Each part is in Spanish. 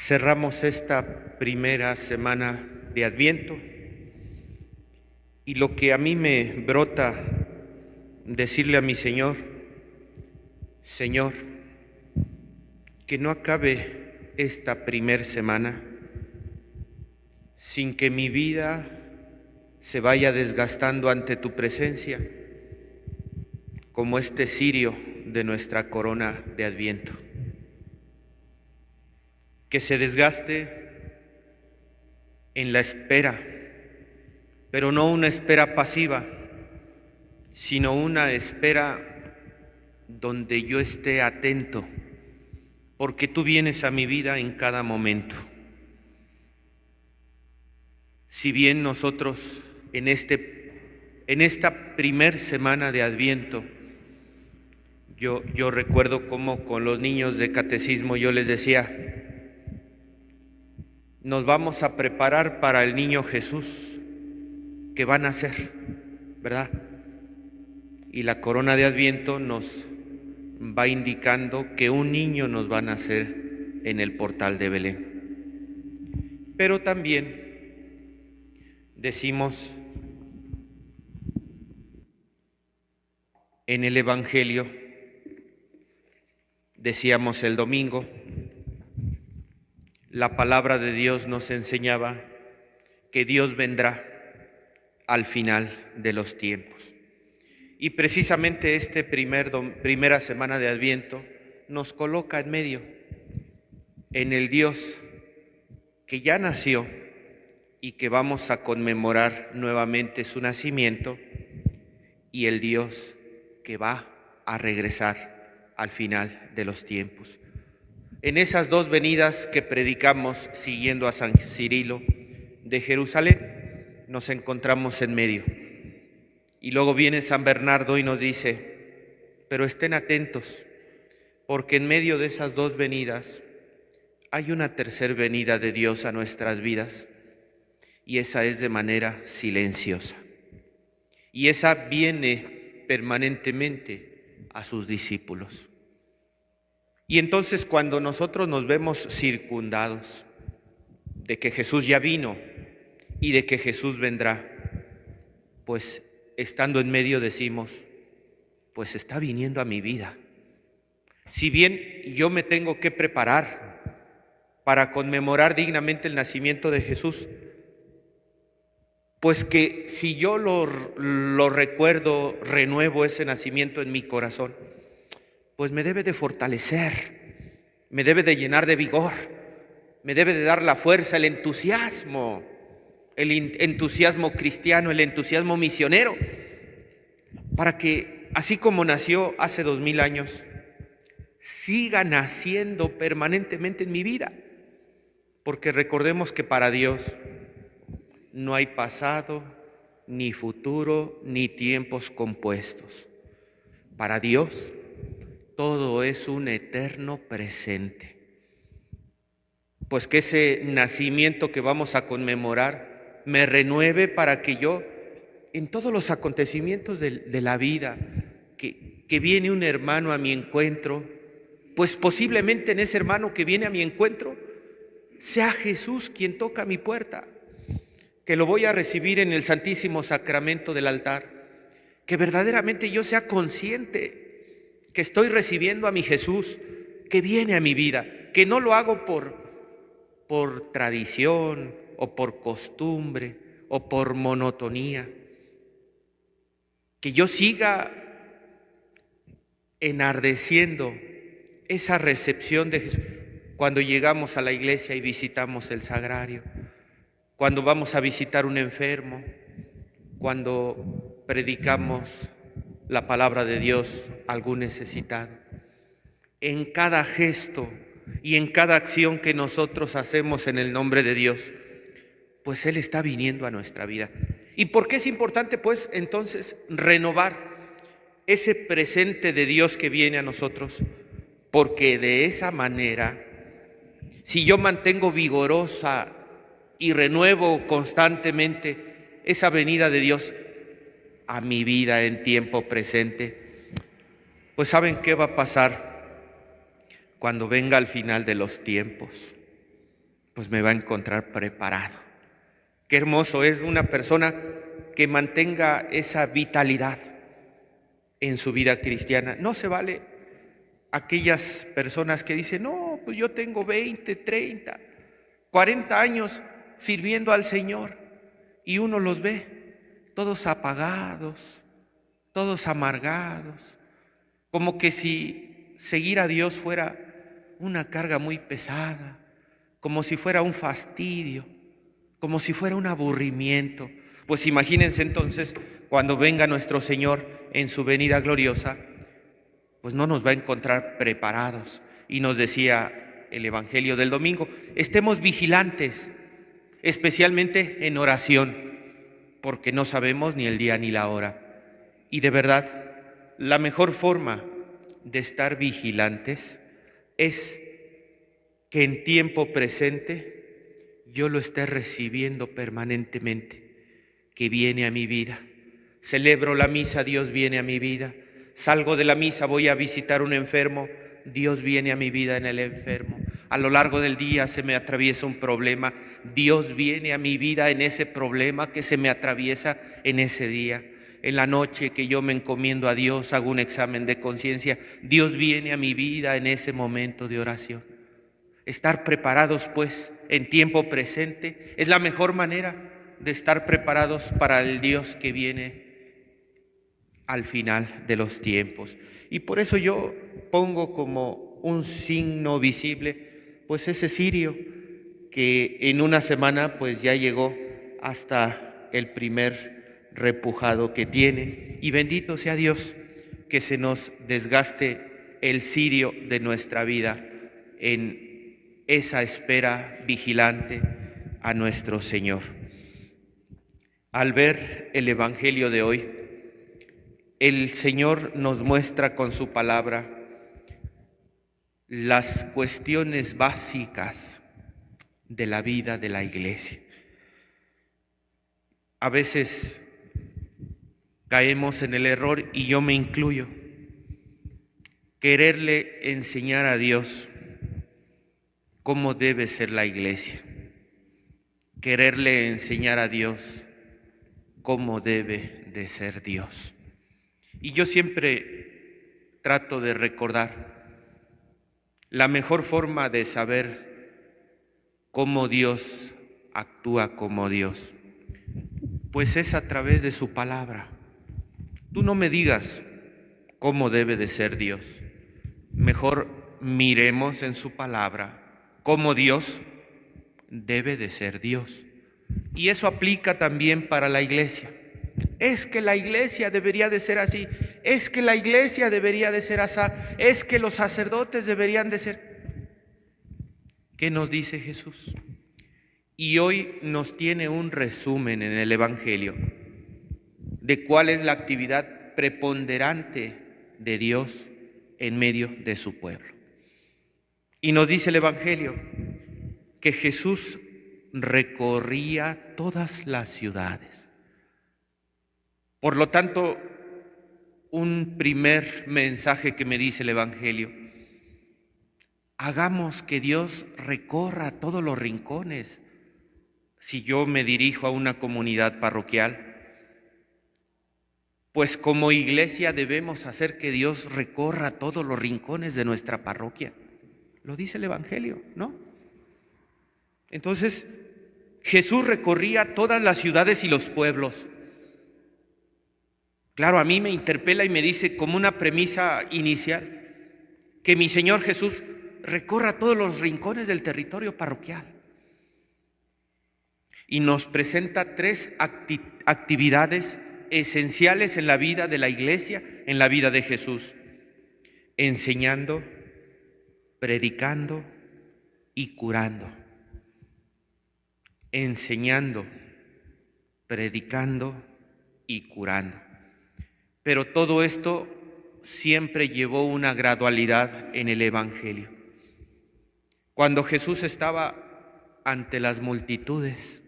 Cerramos esta primera semana de Adviento y lo que a mí me brota decirle a mi Señor, Señor, que no acabe esta primer semana sin que mi vida se vaya desgastando ante tu presencia, como este cirio de nuestra corona de Adviento. Que se desgaste en la espera, pero no una espera pasiva, sino una espera donde yo esté atento, porque tú vienes a mi vida en cada momento. Si bien nosotros en esta primer semana de Adviento, yo recuerdo cómo con los niños de catecismo yo les decía, nos vamos a preparar para el niño Jesús que va a nacer, ¿verdad? Y la corona de Adviento nos va indicando que un niño nos va a nacer en el portal de Belén. Pero también decimos en el Evangelio, decíamos el domingo, la palabra de Dios nos enseñaba que Dios vendrá al final de los tiempos. Y precisamente primera semana de Adviento nos coloca en medio, en el Dios que ya nació y que vamos a conmemorar nuevamente su nacimiento, y el Dios que va a regresar al final de los tiempos. En esas dos venidas que predicamos siguiendo a San Cirilo de Jerusalén, nos encontramos en medio. Y luego viene San Bernardo y nos dice, pero estén atentos, porque en medio de esas dos venidas hay una tercera venida de Dios a nuestras vidas, y esa es de manera silenciosa. Y esa viene permanentemente a sus discípulos. Y entonces cuando nosotros nos vemos circundados de que Jesús ya vino y de que Jesús vendrá, pues estando en medio decimos, pues está viniendo a mi vida. Si bien yo me tengo que preparar para conmemorar dignamente el nacimiento de Jesús, pues que si yo lo recuerdo, renuevo ese nacimiento en mi corazón, pues me debe de fortalecer, me debe de llenar de vigor, me debe de dar la fuerza, el entusiasmo cristiano, el entusiasmo misionero, para que así como nació hace 2000 años, siga naciendo permanentemente en mi vida. Porque recordemos que para Dios no hay pasado, ni futuro, ni tiempos compuestos. Para Dios todo es un eterno presente. Pues que ese nacimiento que vamos a conmemorar me renueve para que yo, en todos los acontecimientos de la vida, que viene un hermano a mi encuentro, pues posiblemente en ese hermano que viene a mi encuentro sea Jesús quien toca mi puerta, que lo voy a recibir en el Santísimo Sacramento del altar, que verdaderamente yo sea consciente que estoy recibiendo a mi Jesús, que viene a mi vida, que no lo hago por tradición o por costumbre o por monotonía, que yo siga enardeciendo esa recepción de Jesús cuando llegamos a la iglesia y visitamos el sagrario, cuando vamos a visitar un enfermo, cuando predicamos la palabra de Dios a algún necesitado. En cada gesto y en cada acción que nosotros hacemos en el nombre de Dios, pues Él está viniendo a nuestra vida. ¿Y por qué es importante, pues, entonces, renovar ese presente de Dios que viene a nosotros? Porque de esa manera, si yo mantengo vigorosa y renuevo constantemente esa venida de Dios a mi vida en tiempo presente, pues ¿saben qué va a pasar cuando venga al final de los tiempos? pues me va a encontrar preparado. Qué hermoso es una persona que mantenga esa vitalidad en su vida cristiana. No se vale aquellas personas que dicen, no, pues yo tengo 20, 30, 40 años sirviendo al Señor, y uno los ve todos apagados, todos amargados, como que si seguir a Dios fuera una carga muy pesada, como si fuera un fastidio, como si fuera un aburrimiento. Pues imagínense entonces cuando venga nuestro Señor en su venida gloriosa, pues no nos va a encontrar preparados. Y nos decía el Evangelio del domingo, estemos vigilantes, especialmente en oración, porque no sabemos ni el día ni la hora. Y de verdad, la mejor forma de estar vigilantes es que en tiempo presente yo lo esté recibiendo permanentemente, que viene a mi vida. Celebro la misa, Dios viene a mi vida. Salgo de la misa, voy a visitar un enfermo, Dios viene a mi vida en el enfermo. A lo largo del día se me atraviesa un problema, Dios viene a mi vida en ese problema que se me atraviesa en ese día. En la noche que yo me encomiendo a Dios, hago un examen de conciencia, Dios viene a mi vida en ese momento de oración. Estar preparados, pues, en tiempo presente es la mejor manera de estar preparados para el Dios que viene al final de los tiempos. Y por eso yo pongo como un signo visible, pues ese cirio que en una semana pues ya llegó hasta el primer repujado que tiene. Y bendito sea Dios que se nos desgaste el cirio de nuestra vida en esa espera vigilante a nuestro Señor. Al ver el Evangelio de hoy, el Señor nos muestra con su palabra las cuestiones básicas de la vida de la iglesia. A veces caemos en el error, y yo me incluyo, quererle enseñar a Dios cómo debe ser la iglesia, quererle enseñar a Dios cómo debe de ser Dios. Y yo siempre trato de recordar la mejor forma de saber cómo Dios actúa como Dios, pues es a través de su palabra. Tú no me digas cómo debe de ser Dios, mejor miremos en su palabra cómo Dios debe de ser Dios. Y eso aplica también para la iglesia. Es que la iglesia debería de ser así, es que la iglesia debería de ser así, es que los sacerdotes deberían de ser. ¿Qué nos dice Jesús? Y hoy nos tiene un resumen en el Evangelio de cuál es la actividad preponderante de Dios en medio de su pueblo. Y nos dice el Evangelio que Jesús recorría todas las ciudades. Por lo tanto, un primer mensaje que me dice el Evangelio: hagamos que Dios recorra todos los rincones. Si yo me dirijo a una comunidad parroquial, pues como iglesia debemos hacer que Dios recorra todos los rincones de nuestra parroquia. Lo dice el Evangelio, ¿no? Entonces, Jesús recorría todas las ciudades y los pueblos. Claro, a mí me interpela y me dice como una premisa inicial que mi Señor Jesús recorra todos los rincones del territorio parroquial. Y nos presenta tres actividades esenciales en la vida de la iglesia, en la vida de Jesús: enseñando, predicando y curando. Enseñando, predicando y curando. Pero todo esto siempre llevó una gradualidad en el Evangelio. Cuando Jesús estaba ante las multitudes,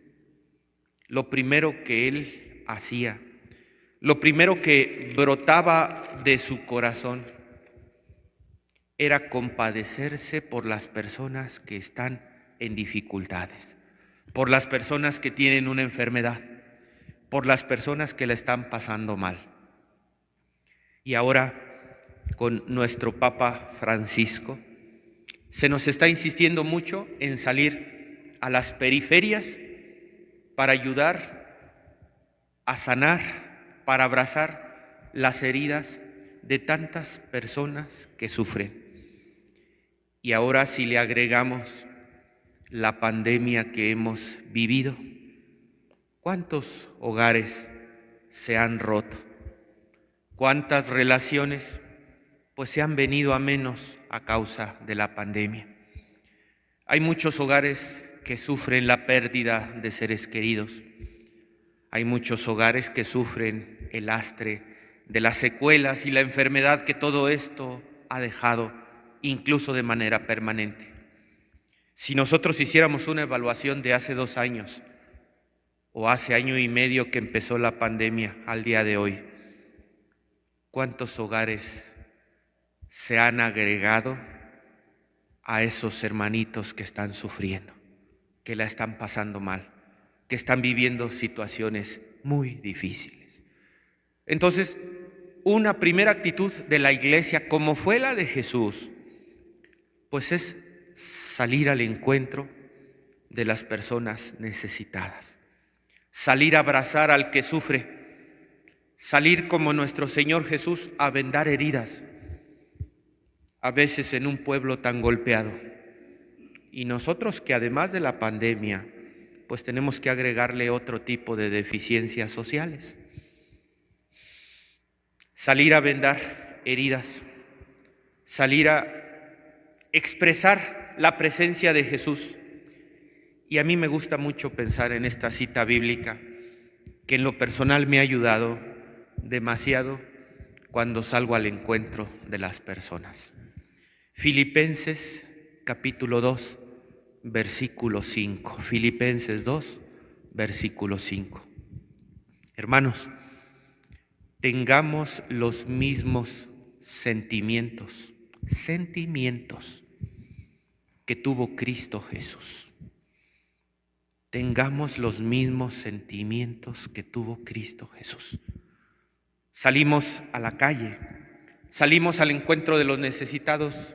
lo primero que él hacía, lo primero que brotaba de su corazón, era compadecerse por las personas que están en dificultades, por las personas que tienen una enfermedad, por las personas que la están pasando mal. Y ahora, con nuestro Papa Francisco, se nos está insistiendo mucho en salir a las periferias para ayudar a sanar, para abrazar las heridas de tantas personas que sufren. Y ahora, si le agregamos la pandemia que hemos vivido, ¿cuántos hogares se han roto? ¿Cuántas relaciones pues se han venido a menos a causa de la pandemia? Hay muchos hogares que sufren la pérdida de seres queridos. Hay muchos hogares que sufren el lastre de las secuelas y la enfermedad que todo esto ha dejado, incluso de manera permanente. Si nosotros hiciéramos una evaluación de hace 2 años o hace año y medio que empezó la pandemia al día de hoy, ¿cuántos hogares se han agregado a esos hermanitos que están sufriendo, que la están pasando mal, que están viviendo situaciones muy difíciles? Entonces, una primera actitud de la Iglesia, como fue la de Jesús, pues es salir al encuentro de las personas necesitadas, salir a abrazar al que sufre, salir como nuestro Señor Jesús a vendar heridas, a veces en un pueblo tan golpeado. Y nosotros que además de la pandemia, pues tenemos que agregarle otro tipo de deficiencias sociales. Salir a vendar heridas, salir a expresar la presencia de Jesús. Y a mí me gusta mucho pensar en esta cita bíblica, que en lo personal me ha ayudado demasiado cuando salgo al encuentro de las personas. Filipenses capítulo 2, versículo 5. Filipenses 2, versículo 5. Hermanos, tengamos los mismos sentimientos que tuvo Cristo Jesús. Tengamos los mismos sentimientos que tuvo Cristo Jesús. Salimos a la calle, salimos al encuentro de los necesitados.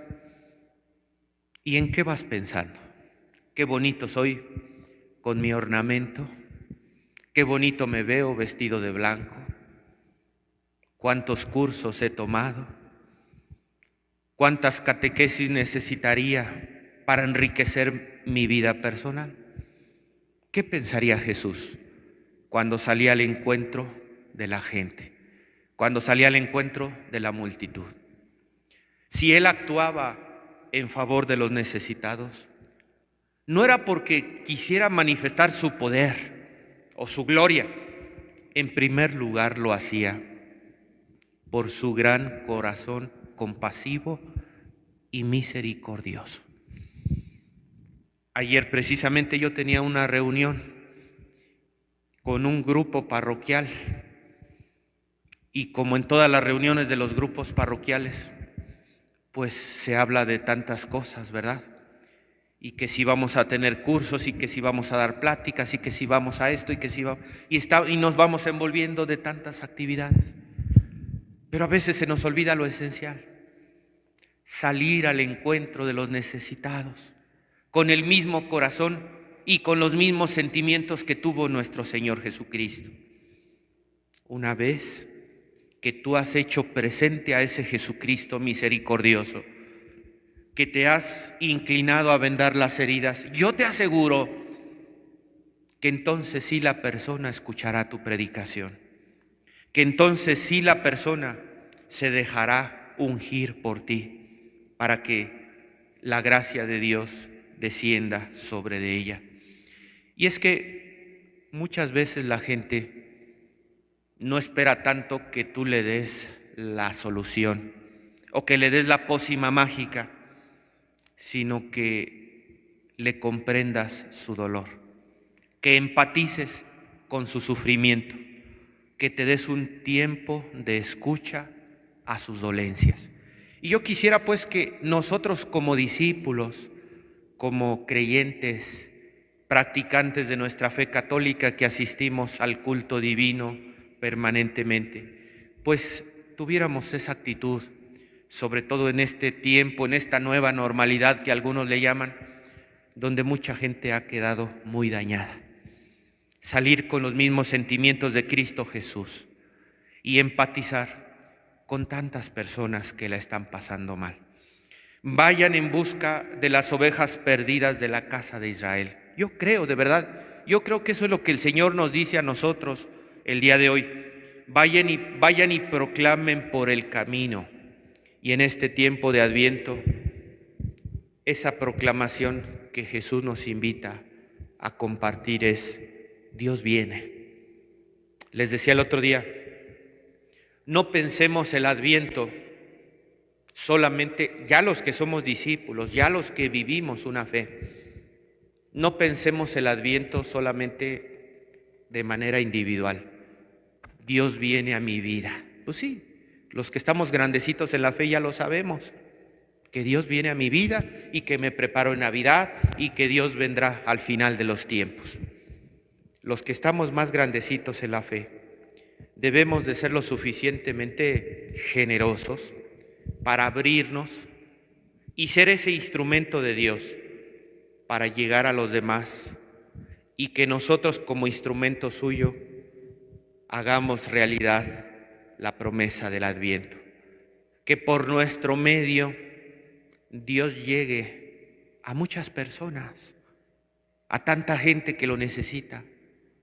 ¿Y en qué vas pensando? Qué bonito soy con mi ornamento, qué bonito me veo vestido de blanco, cuántos cursos he tomado, cuántas catequesis necesitaría para enriquecer mi vida personal. ¿Qué pensaría Jesús cuando salía al encuentro de la gente, cuando salía al encuentro de la multitud? Si Él actuaba en favor de los necesitados, no era porque quisiera manifestar su poder o su gloria. En primer lugar lo hacía por su gran corazón compasivo y misericordioso. Ayer precisamente yo tenía una reunión con un grupo parroquial y como en todas las reuniones de los grupos parroquiales, pues se habla de tantas cosas, ¿verdad? Y que si vamos a tener cursos y que si vamos a dar pláticas y que si vamos a esto y que si vamos y nos vamos envolviendo de tantas actividades. Pero a veces se nos olvida lo esencial: salir al encuentro de los necesitados con el mismo corazón y con los mismos sentimientos que tuvo nuestro Señor Jesucristo. Una vez que tú has hecho presente a ese Jesucristo misericordioso, que te has inclinado a vendar las heridas, yo te aseguro que entonces sí la persona escuchará tu predicación, que entonces sí la persona se dejará ungir por ti para que la gracia de Dios descienda sobre de ella. Y es que muchas veces la gente no espera tanto que tú le des la solución o que le des la pócima mágica, sino que le comprendas su dolor, que empatices con su sufrimiento, que te des un tiempo de escucha a sus dolencias. Y yo quisiera pues que nosotros como discípulos, como creyentes, practicantes de nuestra fe católica que asistimos al culto divino permanentemente, pues tuviéramos esa actitud, sobre todo en este tiempo, en esta nueva normalidad que algunos le llaman, donde mucha gente ha quedado muy dañada. Salir con los mismos sentimientos de Cristo Jesús y empatizar con tantas personas que la están pasando mal. Vayan en busca de las ovejas perdidas de la casa de Israel. Yo creo, de verdad, yo creo que eso es lo que el Señor nos dice a nosotros el día de hoy. Vayan y proclamen por el camino. Y en este tiempo de Adviento, esa proclamación que Jesús nos invita a compartir es: Dios viene. Les decía el otro día, no pensemos el Adviento solamente, ya los que somos discípulos, ya los que vivimos una fe, no pensemos el Adviento solamente de manera individual. Dios viene a mi vida. Pues sí, los que estamos grandecitos en la fe ya lo sabemos, que Dios viene a mi vida y que me preparo en Navidad y que Dios vendrá al final de los tiempos. Los que estamos más grandecitos en la fe, debemos de ser lo suficientemente generosos para abrirnos y ser ese instrumento de Dios para llegar a los demás, y que nosotros como instrumento suyo hagamos realidad la promesa del Adviento, que por nuestro medio Dios llegue a muchas personas, a tanta gente que lo necesita,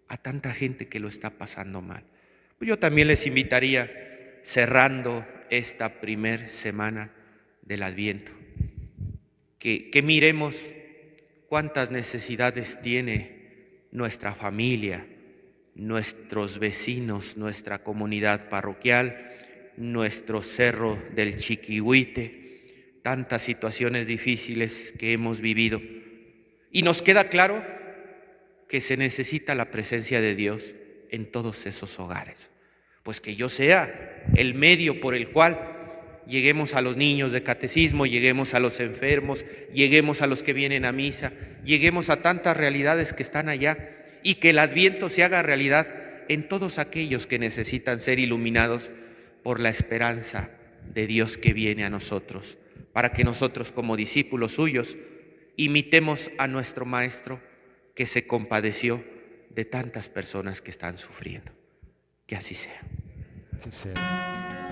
a tanta gente que lo está pasando mal. Pues yo también les invitaría, cerrando esta primer semana del Adviento, que miremos cuántas necesidades tiene nuestra familia, nuestros vecinos, nuestra comunidad parroquial, nuestro cerro del Chiquihuite, tantas situaciones difíciles que hemos vivido. Y nos queda claro que se necesita la presencia de Dios en todos esos hogares. Pues que yo sea el medio por el cual lleguemos a los niños de catecismo, lleguemos a los enfermos, lleguemos a los que vienen a misa, lleguemos a tantas realidades que están allá, y que el Adviento se haga realidad en todos aquellos que necesitan ser iluminados por la esperanza de Dios que viene a nosotros, para que nosotros como discípulos suyos imitemos a nuestro Maestro, que se compadeció de tantas personas que están sufriendo. Que así sea. Así sea.